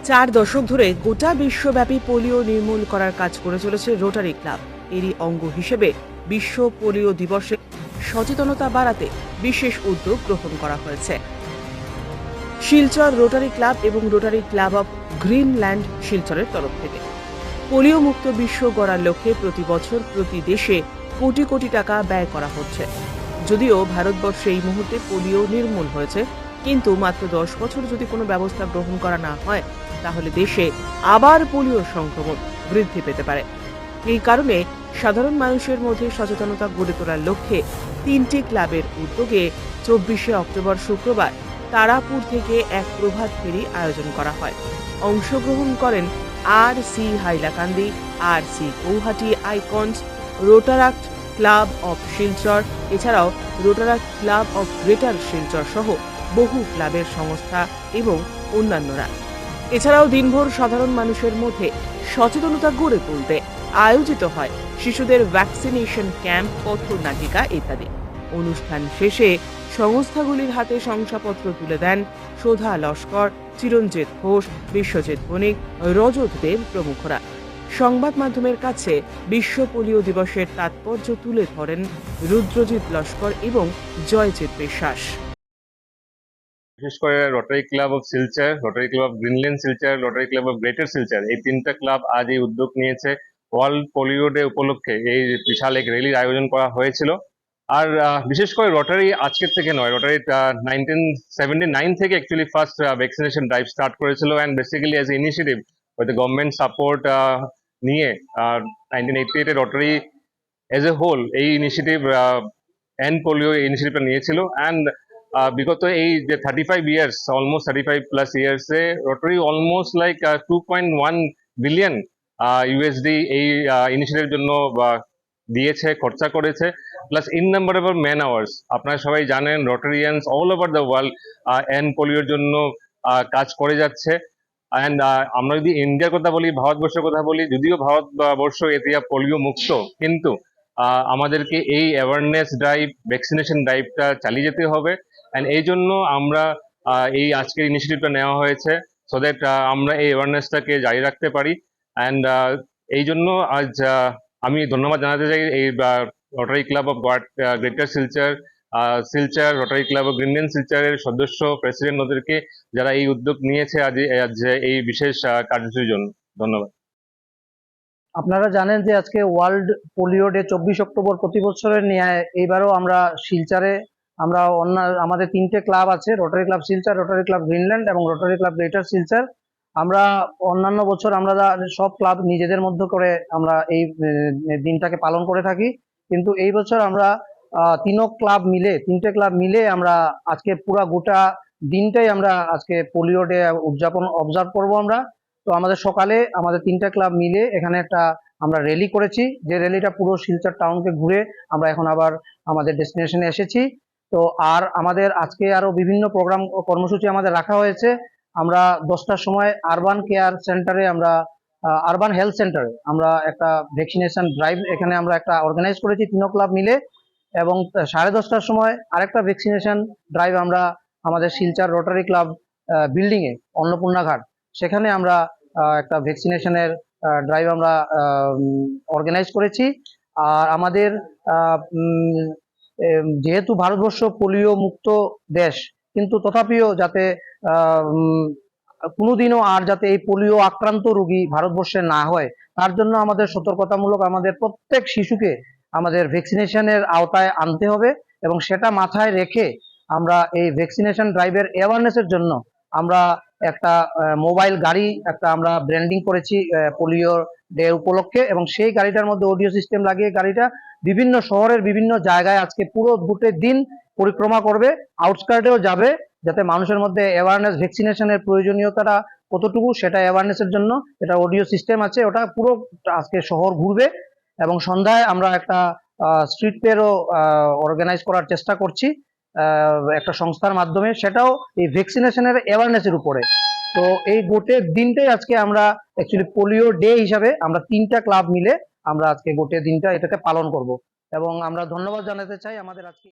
4 দশক ধরে গোটা বিশ্বব্যাপী পোলিও নির্মূল করার কাজ করে চলেছে রোটারি ক্লাব। এরই অঙ্গ হিসেবে বিশ্ব পোলিও দিবসে সচেতনতা বাড়াতে বিশেষ উদ্যোগ গ্রহণ করা হয়েছে। শিলচর রোটারি ক্লাব এবং রোটারি ক্লাব অফ গ্রিনল্যান্ড শিলচরের তরফ থেকে পোলিও মুক্ত বিশ্ব গড়ার লক্ষ্যে প্রতি বছর প্রতি দেশে কোটি কোটি টাকা ব্যয় করা হচ্ছে। যদিও ভারতবর্ষে এই মুহূর্তে পোলিও নির্মূল হয়েছে, কিন্তু মাত্র 10 বছর যদি কোনো ব্যবস্থা গ্রহণ করা না হয়, তাহলে দেশে আবার পোলিও সংক্রমণ বৃদ্ধি পেতে পারে। এই কারণে সাধারণ মানুষের মধ্যে সচেতনতা গড়ে তোলার লক্ষ্যে 3টি ক্লাবের উদ্যোগে 24শে অক্টোবর শুক্রবার তারাপুর থেকে এক প্রভাত ফেরি আয়োজন করা হয়। অংশগ্রহণ করেন RC Hailakandi, RC Guwahati icons, Rotaract club of Silchar, এছাড়াও Rotaract club of greater Silchar সহ বহু ক্লাবের সংস্থা এবং অন্যান্যরা। এছাড়াও দিনভর সাধারণ মানুষের মধ্যে সচেতনতা গড়ে তুলতে আয়োজিত হয় শিশুদের ভ্যাকসিনেশন ক্যাম্প, পথনাটিকা ইত্যাদি। অনুষ্ঠান শেষে সংস্থাগুলির হাতে শংসাপত্র তুলে দেন শোধা লস্কর, চিরঞ্জিত ঘোষ, বিশ্বজিৎ বণিক, রজত দেব প্রমুখরা। সংবাদ মাধ্যমের কাছে বিশ্ব পোলিও দিবসের তাৎপর্য তুলে ধরেন রুদ্রজিৎ লস্কর এবং জয়জিৎ বিশ্বাস। বিশেষ করে rotary club of Silchar, rotary club of Greenland Silchar, rotary club of greater Silchar, এই 3টা ক্লাব আজ এই উদ্যোগ নিয়েছে। ওয়ার্ল্ড পোলিও ডে উপলক্ষে এই বিশাল এক র্যালির আয়োজন করা হয়েছিল। আর বিশেষ করে রোটারি আজকের থেকে নয়, রোটারি 1979 থেকে actually first vaccination drive start করেছিল, and basically as initiative with government support নিয়ে 1988 এ রোটারি এজ এ হোল এই ইনিশিয়েটিভ এন্ড পোলিও ইনিশিয়েটিভটা নিয়েছিল। অ্যান্ড বিগত এই যে 35 ইয়ার্স, অলমোস্ট 35+ ইয়ার্সে Rotary almost like 2.1 billion USD এই ইনিশিয়েটিভের জন্য দিয়েছে, খরচা করেছে। প্লাস ইননাম্বারেবল ম্যান আওয়ার্স, আপনারা সবাই জানেন Rotarians all over the world end পোলিওর জন্য কাজ করে যাচ্ছে। অ্যান্ড আমরা যদি ইন্ডিয়ার কথা বলি, ভারতবর্ষের কথা বলি, যদিও ভারতবর্ষ এরিয়া পোলিও মুক্ত, কিন্তু আমাদেরকে এই অ্যাওয়ারনেস ড্রাইভ, ভ্যাকসিনেশন ড্রাইভটা চালিয়ে যেতে হবে। অ্যান্ড এই জন্য আমরা এই আজকের ইনিশিয়েটিভটা নেওয়া হয়েছে, সো দ্যাট আমরা এই অ্যাওয়ারনেসটাকে জারি রাখতে পারি। অ্যান্ড এই জন্য আজ আমি ধন্যবাদ জানাতে চাই এই rotary club of greater Silchar, Silchar rotary club of Greenland শিলচরের সদস্য, প্রেসিডেন্ট ওদেরকে, যারা এই উদ্যোগ নিয়েছে আজ এই বিশেষ কার্যসূচির জন্য। ধন্যবাদ। আপনারা জানেন যে আজকে ওয়ার্ল্ড পোলিও ডে 24 অক্টোবর প্রতি বছরের ন্যায় এইবারও আমরা শিলচরে আমাদের 3টে ক্লাব আছে, rotary club Silchar, rotary club Greenland এবং রোটারি ক্লাব গ্রেটার শিলচর। আমরা অন্যান্য বছর আমরা সব ক্লাব নিজেদের মধ্যে করে আমরা এই দিনটাকে পালন করে থাকি, কিন্তু এই বছর আমরা 3টে ক্লাব মিলে আমরা আজকে পুরা গোটা দিনটাই আমরা আজকে পোলিও ডে অবজার্ভ করবো আমরা। তো আমাদের সকালে আমাদের 3টা ক্লাব মিলে এখানে একটা আমরা র্যালি করেছি, যে র্যালিটা পুরো শিলচর টাউনকে ঘুরে আমরা এখন আবার আমাদের ডেস্টিনেশনে এসেছি। তো আর আমাদের আজকে আরো বিভিন্ন প্রোগ্রাম কর্মসূচি আমাদের রাখা হয়েছে। আমরা 10টার সময় আরবান কেয়ার সেন্টারে, আমরা আরবান হেলথ সেন্টারে আমরা একটা ভ্যাকসিনেশন ড্রাইভ এখানে আমরা একটা অর্গানাইজ করেছি 3 ক্লাব মিলে, এবং 10:30টার সময় আরেকটা ভ্যাকসিনেশন ড্রাইভ আমরা আমাদের শিলচর রোটারি ক্লাব বিল্ডিং এ অন্নপূর্ণা ঘাট, সেখানে আমরা একটা ভ্যাকসিনেশনের ড্রাইভ আমরা অর্গানাইজ করেছি। আর আমাদের যেহেতু ভারতবর্ষ পোলিও মুক্ত দেশ, কিন্তু তথাপিও যাতে কোনোদিনও আর যাতে এই পোলিও আক্রান্ত রোগী ভারতবর্ষে না হয়, তার জন্য আমাদের সতর্কতামূলক আমাদের প্রত্যেক শিশুকে আমাদের ভ্যাকসিনেশনের আওতায় আনতে হবে, এবং সেটা মাথায় রেখে আমরা এই ভ্যাকসিনেশন ড্রাইভের অ্যাওয়ারনেসের জন্য আমরা একটা মোবাইল গাড়ি একটা আমরা ব্র্যান্ডিং করেছি পোলিও ডে উপলক্ষে, এবং সেই গাড়িটার মধ্যে অডিও সিস্টেম লাগিয়ে গাড়িটা বিভিন্ন শহরের বিভিন্ন জায়গায় আজকে পুরো গোটের দিন পরিক্রমা করবে, আউটস্কার্টেও যাবে, যাতে মানুষের মধ্যে অ্যাওয়ারনেস, ভ্যাকসিনেশনের প্রয়োজনীয়তাটা কতটুকু সেটা অ্যাওয়ারনেসের জন্য এটা অডিও সিস্টেম আছে, ওটা পুরো আজকে শহর ঘুরবে। এবং সন্ধ্যায় আমরা একটা স্ট্রিট ফেয়ারও অর্গানাইজ করার চেষ্টা করছি একটা সংস্থার মাধ্যমে, সেটাও এই ভ্যাকসিনেশনের অ্যাওয়ারনেসের উপরে। তো এই গোটের দিনটাই আজকে আমরা অ্যাকচুয়ালি পোলিও ডে হিসাবে আমরা 3টা ক্লাব মিলে আমরা আজকে গোটের দিনটা এটাকে পালন করব, এবং আমরা ধন্যবাদ জানাতে চাই আমাদের আজকে